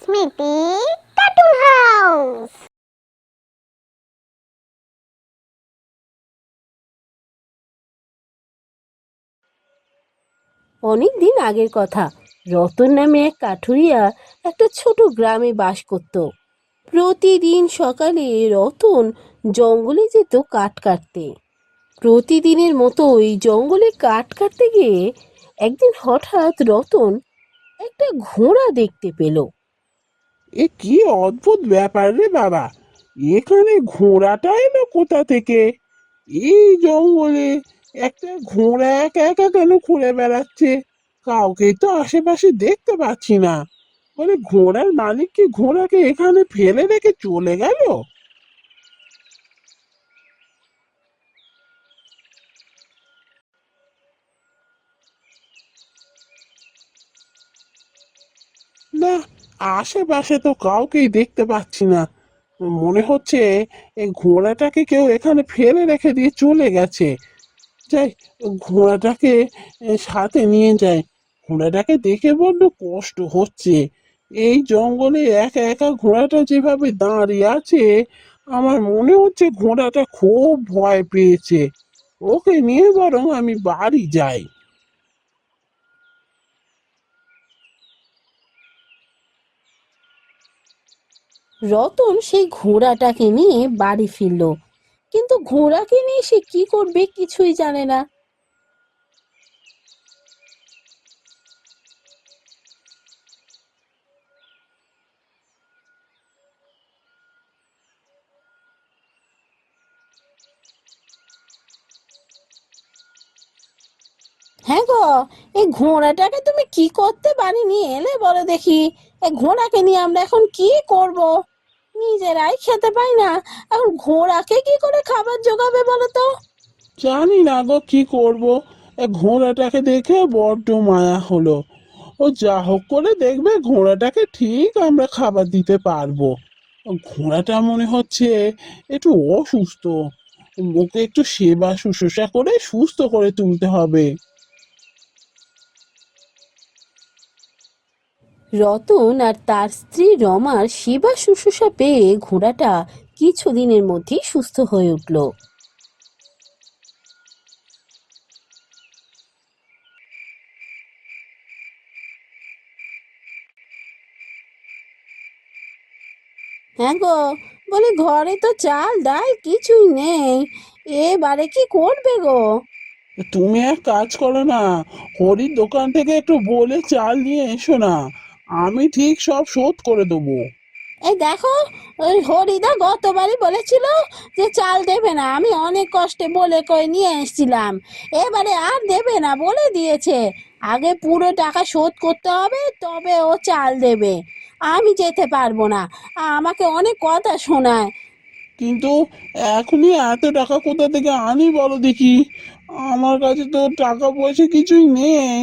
স্মৃতি cartoon house. অনেক দিন আগের কথা। রতন নামে এক কাঠুরিয়া একটা ছোট গ্রামে বাস করত। প্রতিদিন সকালে রতন জঙ্গলে যেত কাঠ কাটতে। প্রতিদিনের মতোই জঙ্গলে কাঠ কাটতে গিয়ে একদিন হঠাৎ রতন একটা ঘোড়া দেখতে পেল। এ কি অদ্ভুত ব্যাপার রে বাবা! এখানে ঘোড়াটা এলো কোথা থেকে? এই জঙ্গলে একটা ঘোড়া একা একা কেন ঘুরে বেড়াচ্ছে? কাউকে তো আশেপাশে দেখতে পাচ্ছি না। বলে ঘোড়ার মালিক কি ঘোড়াকে এখানে ফেলে রেখে চলে গেল? না, আশেপাশে তো কাউকেই দেখতে পাচ্ছি না। মনে হচ্ছে এই ঘোড়াটাকে কেউ এখানে ফেলে রেখে দিয়ে চলে গেছে। যাই, ঘোড়াটাকে সাথে নিয়ে যাই। ঘোড়াটাকে দেখে বড্ড কষ্ট হচ্ছে। এই জঙ্গলে একা একা ঘোড়াটা যেভাবে দাঁড়িয়ে আছে, আমার মনে হচ্ছে ঘোড়াটা খুব ভয় পেয়েছে। ওকে নিয়ে বরং আমি বাড়ি যাই। রতন সেই ঘোড়াটাকে নিয়ে বাড়ি ফিরল, কিন্তু ঘোড়াকে নিয়ে সে কি করবে কিছুই জানে না। হ্যাঁ গো, এই ঘোড়াটাকে তুমি কি করতে বাড়ি নিয়ে এলে বলো দেখি। এই ঘোড়াকে নিয়ে আমরা এখন কি করব? নিজেরাই খেতে পাই না, এখন ঘোড়াকে কি করে খাবার জোগাবে বলো তো? জানি না গো কি করব। ঘোড়াটাকে দেখে বড্ড মায়া হলো। ও যা হোক করে দেখবে ঘোড়াটাকে ঠিক আমরা খাবার দিতে পারবো। ঘোড়াটা মনে হচ্ছে একটু অসুস্থ। ওকে একটু সেবা শুশ্রূষা করে সুস্থ করে তুলতে হবে। রতন আর তার স্ত্রী রমার সেবা শুশ্রূষা পেয়ে ঘোড়াটা কিছুদিনের মধ্যেই সুস্থ হয়ে উঠল। হ্যাঁ গো, বলি ঘরে তো চাল ডাল কিছুই নেই, এবারে কি করবে গো? তুমি এক কাজ করো না, হরির দোকান থেকে একটু বলে চাল নিয়ে এসো না। আমি ঠিক সব শোধ করে দেবো। এই দেখো, ওই হরিদা গতবারই বলেছিল যে চাল দেবে না, আমি অনেক কষ্টে বলে কই নিয়ে এসেছিলাম। এবারে আর দেবে না বলে দিয়েছে, আগে পুরো টাকা শোধ করতে হবে তবে ও চাল দেবে। আমি যেতে পারবো না, আমাকে অনেক কথা শোনায়। কিন্তু এখনই এত টাকা কোথা থেকে আনি বলো দেখি? আমার কাছে তো টাকা পয়সা কিছুই নেই।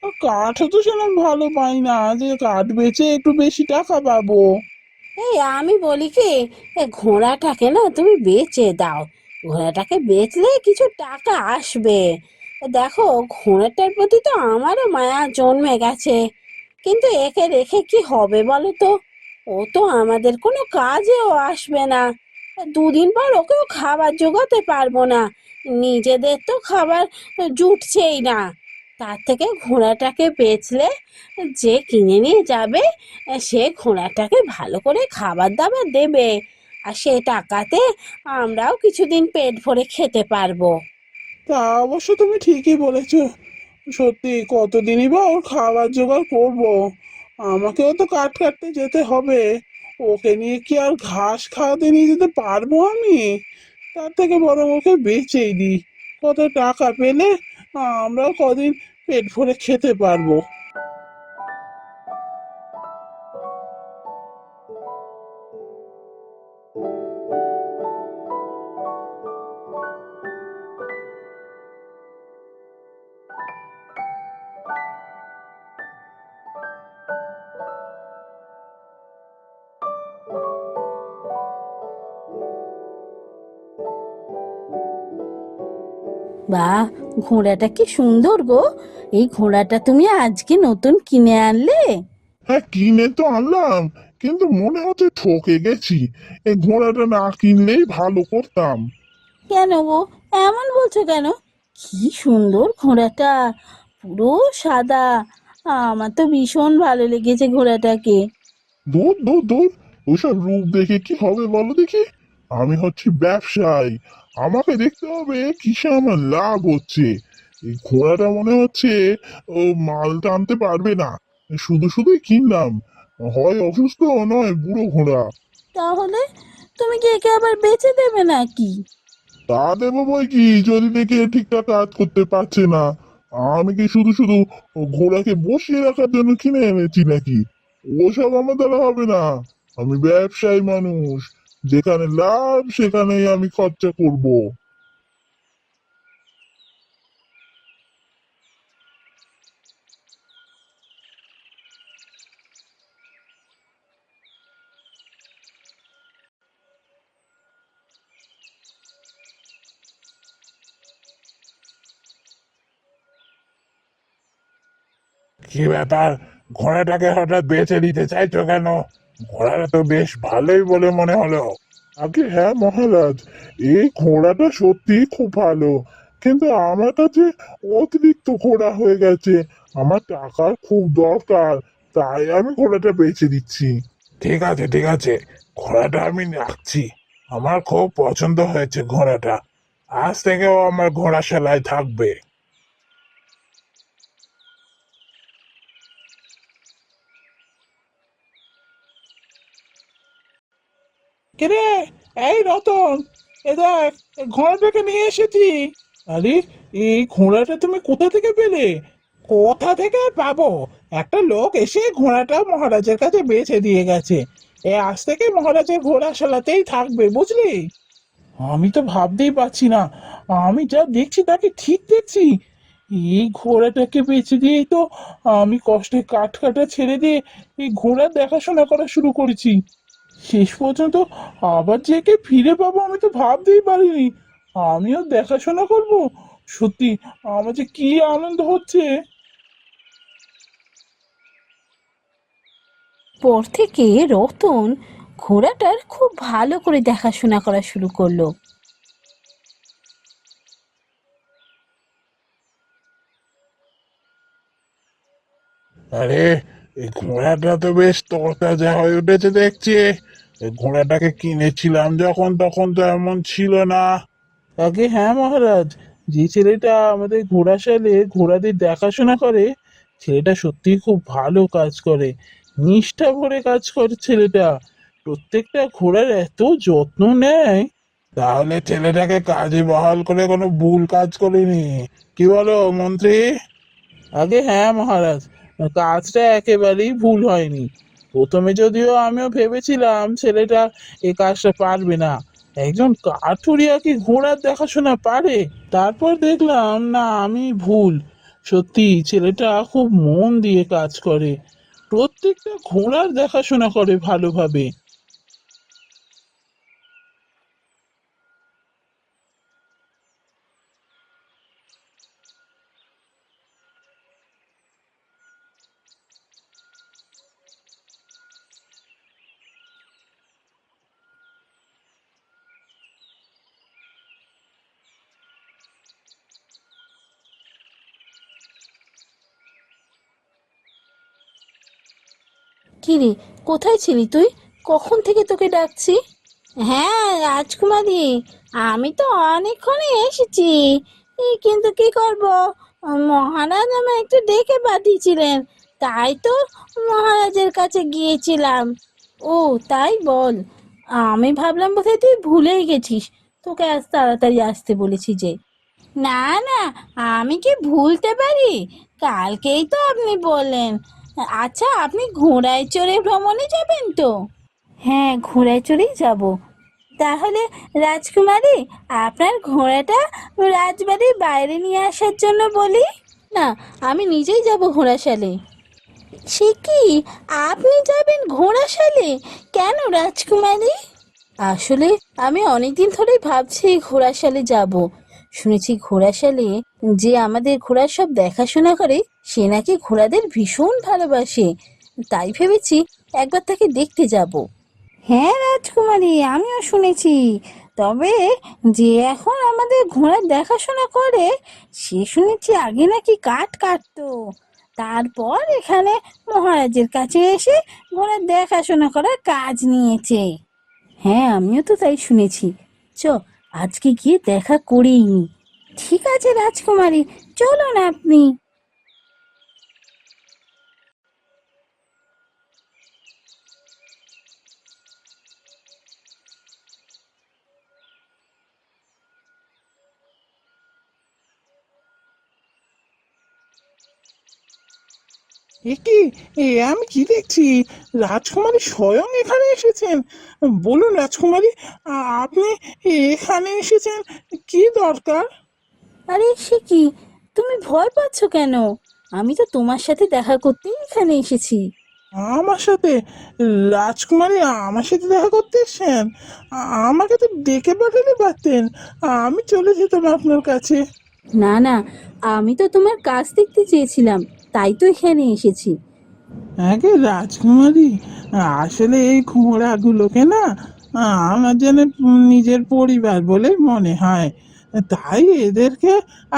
আর কাঠও তো সেরকম ভালো পাই না যে কাঠ বেচে একটু বেশি টাকা পাবো। এই আমি বলি কি, এ ঘোড়াটাকে না তুমি বেচে দাও, ঘোড়াটাকে বেচলে কিছু টাকা আসবে। দেখো, ঘোড়াটার প্রতি তো আমারও মায়া জন্মে গেছে, কিন্তু একে রেখে কি হবে বলো তো? ও তো আমাদের কোনো কাজেও আসবে না, দুদিন পর ওকেও খাবার জোগাতে পারবো না, নিজেদের তো খাবার জুটছেই না। তার থেকে ঘোড়াটাকে বেচলে যে কিনে নিয়ে যাবে, সে ঘোড়াটাকে ভালো করে খাবার দাবার দেবে, আর সে টাকাতে আমরাও কিছুদিন পেট ভরে খেতে পারবো। তা অবশ্য তুমি ঠিকই বলেছো। সত্যি কতদিনই বা ওর খাবার জোগাড় করবো? আমাকেও তো কাঠ কাটতে যেতে হবে। ওকে নিয়ে কি আর ঘাস খাওয়াতে নিয়ে যেতে পারবো আমি? তার থেকে বরং ওকে বেচেই দিই। কত টাকা পেলে আমরাও কদিন পেট ভরে খেতে পারবো। বাহ, ঘোড়াটা কি সুন্দর গো! এই ঘোড়াটা তুমি আজকে নতুন কিনে আনলে? হ্যাঁ, কিনে তো আনলাম, কিন্তু মনে হচ্ছে ঠকে গেছি। এই ঘোড়াটা না কিনলেই ভালো করতাম। কেন গো, এমন বলছো কেন? কি সুন্দর ঘোড়াটা, পুরো সাদা। আমার তো ভীষণ ভালো লেগেছে ঘোড়াটাকে। দূর দূর দূর, ওইসব রূপ দেখে কি হবে বলো দেখি? আমি হচ্ছি ব্যবসায়ী, আমাকে দেখতে হবে কিসে আমার লাভ হচ্ছে। এই ঘোড়াটা মনে হচ্ছে ও মাল টানতে পারবে না, শুধু শুধুই কিনলাম। হয় অসুস্থ নয় বুড়ো ঘোড়া। তাহলে তুমি কি একে আবার বেচে দেবে নাকি? তা দেবো বই কি, যদি দেখে ঠিকঠাক কাজ করতে পারছে না। আমি কি শুধু শুধু ঘোড়াকে বসিয়ে রাখার জন্য কিনে এনেছি নাকি? ওসব আমার দ্বারা হবে না। আমি ব্যবসায়ী মানুষ, যেখানে লাভ সেখানেই আমি খরচা করব। কি ব্যাপার, ঘোড়াটাকে হঠাৎ বেচে দিতে চাইছো কেন? ঘোড়াটা তো বেশ ভালোই বলে মনে হলো। আগে হ্যাঁ মহারাজ, এই ঘোড়াটা সত্যি খুব ভালো, কিন্তু আমার কাছে অতিরিক্ত ঘোড়া হয়ে গেছে। আমার টাকার খুব দরকার, তাই আমি ঘোড়াটা বেচে দিচ্ছি। ঠিক আছে ঠিক আছে, ঘোড়াটা আমি রাখছি। আমার খুব পছন্দ হয়েছে ঘোড়াটা। আজ থেকেও আমার ঘোড়াশালায় থাকবে। কিরে, এই রতন, এ দেখ, এই ঘোড়াটাকে নিয়ে এসেছি। আরে, এই ঘোড়াটা তুমি কোথা থেকে পেলে? কোথা থেকে আর পাবো? একটা লোক এসে ঘোড়াটা মহারাজের কাছে বেচে দিয়ে গেছে। আজ থেকে মহারাজের ঘোড়াশালাতেই থাকবে, বুঝলি? আমি তো ভাবতেই পারছি না, আমি যা দেখছি তাকে ঠিক দেখছি। এই ঘোড়াটাকে বেচে দিয়েই তো আমি কষ্টে কাঠ কাটা ছেড়ে দিয়ে এই ঘোড়ার দেখাশোনা করা শুরু করেছি। শেষ পর্যন্ত আবার যে একে ফিরে পাবো আমি তো ভাবতেই পারিনি। আমিও দেখাশোনা করব। সত্যি, আমার যে কি আনন্দ হচ্ছে। পর থেকে রতন ঘোড়াটার খুব ভালো করে দেখাশোনা করা শুরু করলো। আরে, এই ঘোড়াটা তো বেশ তরতাজা হয়ে উঠেছে দেখছি। এই ঘোড়াটাকে কিনেছিলাম যখন তখন তো এমন ছিল না। আগে হ্যাঁ মহারাজ, যে ছেলেটা আমাদের ঘোড়াশালে ঘোড়াদের দেখাশোনা করে, ছেলেটা সত্যি খুব ভালো কাজ করে। নিষ্ঠা ভরে কাজ করে ছেলেটা। প্রত্যেকটা ঘোড়ার এত যত্ন নেয়। তাহলে ছেলেটাকে কাজে বহাল করে কোনো ভুল কাজ করেনি, কি বলো মন্ত্রী? আগে হ্যাঁ মহারাজ, কাজটা একেবারেই ভুল হয়নি। প্রথমে যদিও আমিও ভেবেছিলাম ছেলেটা এই কাজটা পারবে না। একজন কাঠুরিয়া কি ঘোড়ার দেখাশোনা পারে? তারপর দেখলাম না, আমি ভুল। সত্যি ছেলেটা খুব মন দিয়ে কাজ করে, প্রত্যেকটা ঘোড়ার দেখাশোনা করে ভালোভাবে। কি রে, কোথায় ছিলি তুই? কখন থেকে তোকে ডাকছি। হ্যাঁ রাজকুমারী, আমি তো অনেকক্ষণই এসেছি। কিন্তু কি করব, মহারাজ আমায় একটু ডেকে পাঠিয়েছিলেন, তাই তো মহারাজের কাছে গিয়েছিলাম। ও তাই বল, আমি ভাবলাম বোধহয় তুই ভুলেই গেছিস, তোকে আজ তাড়াতাড়ি আসতে বলেছি যে। না না, আমি কি ভুলতে পারি? কালকেই তো আপনি বললেন। আচ্ছা, আপনি ঘোড়ায় চড়ে ভ্রমণে যাবেন তো? হ্যাঁ, ঘোড়ায় চড়েই যাব। তাহলে রাজকুমারী, আপনার ঘোড়াটা রাজবাড়ির বাইরে নিয়ে আসার জন্য বলি। না, আমি নিজেই যাব ঘোড়াশালে। সে কি, আপনি যাবেন ঘোড়াশালে? কেন রাজকুমারী? আসলে আমি অনেকদিন ধরেই ভাবছি ঘোড়াশালে যাব। শুনেছি ঘোড়াশালে যে আমাদের ঘোড়ার সব দেখাশোনা করে, সে নাকি ঘোড়াদের ভীষণ ভালোবাসে। তাই ভেবেছি একবার তাকে দেখতে যাব। হ্যাঁ রাজকুমারী, আমিও শুনেছি। তবে যে এখন আমাদের ঘোড়ার দেখাশোনা করে সে শুনেছি আগে নাকি কাঠ কাটতো, তারপর এখানে মহারাজের কাছে এসে ঘোড়ার দেখাশোনা করার কাজ নিয়েছে। হ্যাঁ, আমিও তো তাই শুনেছি। চ, আজকে গিয়ে দেখা করেই নি। ঠিক আছে রাজকুমারী, চলুন আপনি। এ কি, আমি কি দেখছি? রাজকুমারী স্বয়ং এখানে এসেছেন। বলুন রাজকুমারী, আপনি এখানে এসেছেন, কি দরকার? আরে সে কি, তুমি ভয় পাচ্ছ কেন? আমি তো তোমার সাথে দেখা করতেই এখানে এসেছি। আমার সাথে? রাজকুমারী আমার সাথে দেখা করতে এসেছেন? আমাকে তো ডেকে পাঠাতে পারতেন, আমি চলে যেতাম আপনার কাছে। না না, আমি তো তোমার কাজ দেখতে চেয়েছিলাম, তাই তো এখানে এসেছি। আগে রাজকুমারী, আসলে এই ঘোড়াগুলোকে না আমার যেন নিজের পরিবার বলে মনে হয়। তাই এদেরকে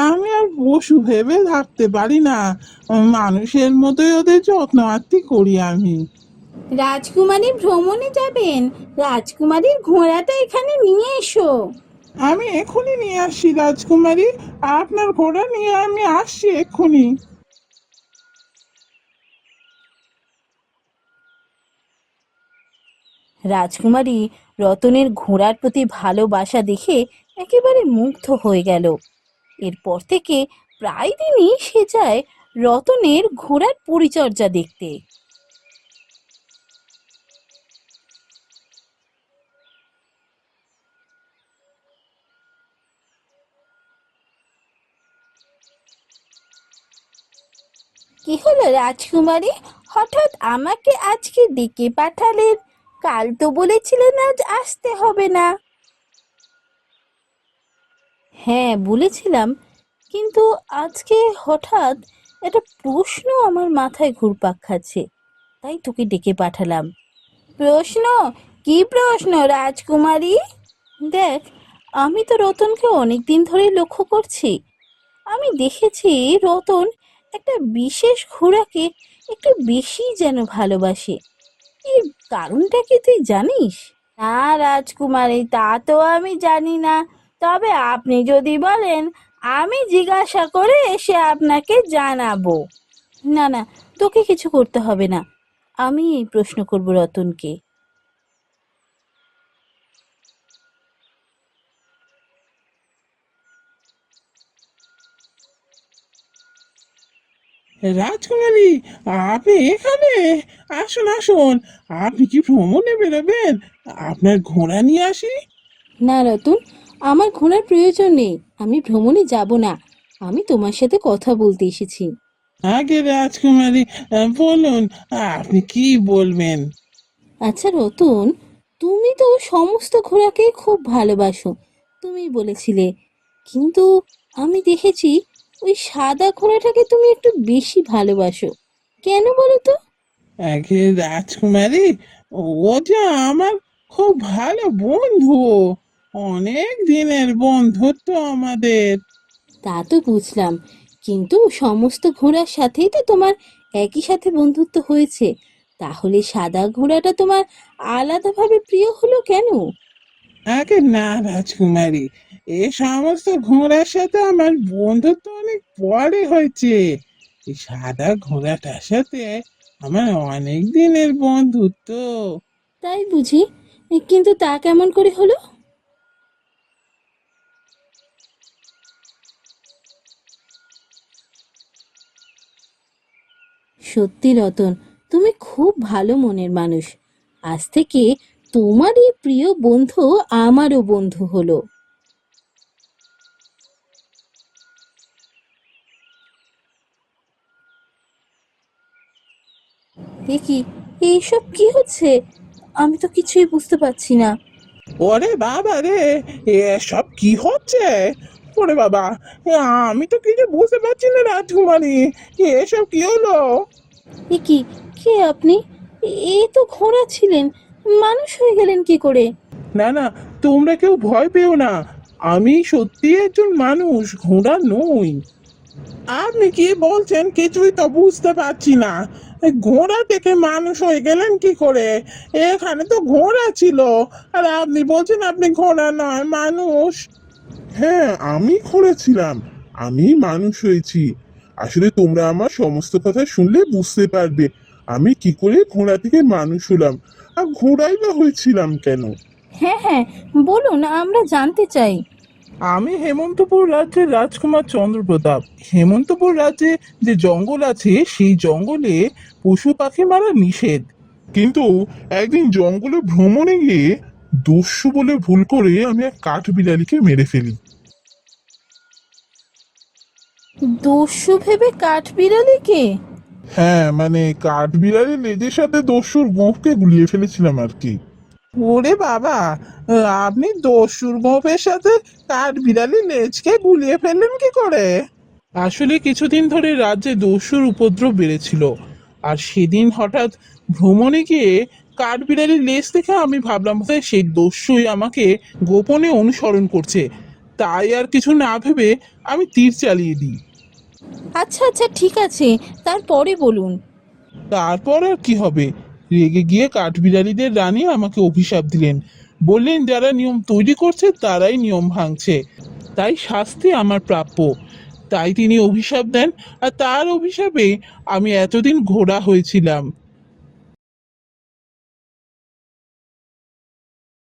আমি আর পশু ভেবে থাকতে পারি না, মানুষের মতোই ওদের যত্ন আত্তি করি আমি। রাজকুমারী ভ্রমণে যাবেন, রাজকুমারীর ঘোড়াটা এখানে নিয়ে এসো। আমি এক্ষুনি নিয়ে আসছি রাজকুমারী, আপনার ঘোড়া নিয়ে আমি আসছি এক্ষুনি। রাজকুমারী রতনের ঘোড়ার প্রতি ভালোবাসা দেখে একেবারে মুগ্ধ হয়ে গেল। এরপর থেকে প্রায় দিনই সে যায় রতনের ঘোড়ার পরিচর্যা দেখতে। কি হলো রাজকুমারী, হঠাৎ আমাকে আজকে ডেকে পাঠালেন? কাল তো বলেছিলেন আজ আসতে হবে না। হ্যাঁ বলেছিলাম, কিন্তু আজকে হঠাৎ একটা প্রশ্ন আমার মাথায় ঘুরপাক খাচ্ছে, তাই তোকে ডেকে পাঠালাম। প্রশ্ন? কি প্রশ্ন রাজকুমারী? দেখ, আমি তো রতনকে অনেক দিন ধরে লক্ষ্য করছি। আমি দেখেছি রতন একটা বিশেষ ঘোড়াকে একটু বেশি যেন ভালোবাসে। এর কারণটা কি তুই জানিস? না রাজকুমারী, তা তো আমি জানি না। তবে আপনি যদি বলেন, আমি জিজ্ঞাসা করে এসে আপনাকে জানাবো। না না, তোকে কিছু করতে হবে না, আমি এই প্রশ্ন করব রতনকে। রাজকুমারী, আপনি এখানে? আসুন আসুন, আপনি কি ভ্রমণে বেরোবেন? আপনার ঘোড়া নিয়ে আসি। না রতন, আমার ঘোড়ার প্রয়োজন নেই, আমি ভ্রমণে যাব না। আমি তোমার সাথে কথা বলতে এসেছি। আগে রাজকুমারী, বলুন আপনি কি বলবেন। আচ্ছা রতন, তুমি তো সমস্ত ঘোড়াকে খুব ভালোবাসো, তুমি বলেছিলে। কিন্তু আমি দেখেছি ওই সাদা ঘোড়াটাকে তুমি একটু বেশি ভালোবাসো, কেন বলো তো? আগে রাজকুমারী, ও যে আমার খুব ভালো বন্ধু, অনেক দিনের বন্ধুত্ব আমাদের। তা তো বুঝলাম, কিন্তু সমস্ত ঘোড়ার সাথেই তো তোমার একই সাথে বন্ধুত্ব হয়েছে, তাহলে সাদা ঘোড়াটা তোমার আলাদাভাবে প্রিয় হলো কেন? আগে না রাজকুমারী, এই সমস্ত ঘোড়ার সাথে আমার বন্ধুত্ব অনেক পরে হয়েছে। এই সাদা ঘোড়াটার সাথে আমার অনেক দিনের বন্ধুত্ব। তাই বুঝি, কিন্তু তা কেমন করে হলো? সত্যি রতন, তুমি খুব ভালো মনের মানুষ। আজ থেকে তোমারই প্রিয় বন্ধু আমারও বন্ধু হলো। দেখি, এইসব কি হচ্ছে? আমি তো কিছুই বুঝতে পারছি না। ওরে বাবা রে, এসব কি হচ্ছে? ওরে বাবা, এ আমি তো কিছু বুঝতে পারছি না রাজকুমারী, এসব কি হলো? এ কি, কে আপনি? এ তো ঘোড়া ছিলেন, মানুষ হয়ে গেলেন কি করে? না না, তোমরা কেউ ভয় পেও না, আমি সত্যি একজন মানুষ, ঘোড়া নই। আপনি কি বলছেন কিছুই তো বুঝতে পারছি না। এই ঘোড়া থেকে মানুষ হয়ে গেলেন কি করে? এখানে তো ঘোড়া ছিল, আর আপনি বলছেন আপনি ঘোড়া নয়, মানুষ। হ্যাঁ, আমি ঘোড়া ছিলাম, আমি মানুষ হয়েছি। আসলে তোমরা আমার সমস্ত কথা শুনলে বুঝতে পারবে আমি কি করে ঘোড়া থেকে মানুষ হলাম, আর ঘোড়াই বা হয়েছিলাম কেন। হ্যাঁ হ্যাঁ, বলুন, আমরা জানতে চাই। আমি হেমন্তপুর রাজ্যের রাজকুমার চন্দ্রপ্রতাপ। হেমন্তপুর রাজ্যে যে জঙ্গল আছে সেই জঙ্গলে পশু পাখি মারা নিষেধ, কিন্তু একদিন জঙ্গলে ভ্রমণে গিয়ে দস্যু বলে ভুল করে আমি এক কাঠবিড়ালিকে মেরে ফেলি। দস্যু ভেবে কাঠবিড়ালিকে? হ্যাঁ, মানে কাঠবিড়ালির লেজের সাথে দস্যুর গোঁফকে গুলিয়ে ফেলেছিলাম আর কি। ওরে বাবা, আপনি দস্যুর গোঁফের সাথে কাঠবিড়ালির লেজকে গুলিয়ে ফেললেন কি করে? আসলে কিছুদিন ধরে রাজ্যে দস্যুর উপদ্রব বেড়েছিল, আর সেদিন হঠাৎ ভ্রমণে গিয়ে কাঠবিড়ালির লেজ দেখে আমি ভাবলাম বোধহয় সেই দস্যুই আমাকে গোপনে অনুসরণ করছে, তাই আর কিছু না ভেবে আমি তীর চালিয়ে দিই। আচ্ছা আচ্ছা, ঠিক আছে, তারপরে বলুন। তারপর আর কি হবে, রেগে গিয়ে কাঠবিড়ালিদের রানী আমাকে অভিশাপ দিলেন, বললেন যারা নিয়ম তৈরি করছে তারাই নিয়ম ভাঙছে, তাই শাস্তি আমার প্রাপ্য। তাই তিনি অভিশাপ দেন, আর তার অভিশাপে আমি এতদিন ঘোড়া হয়েছিলাম।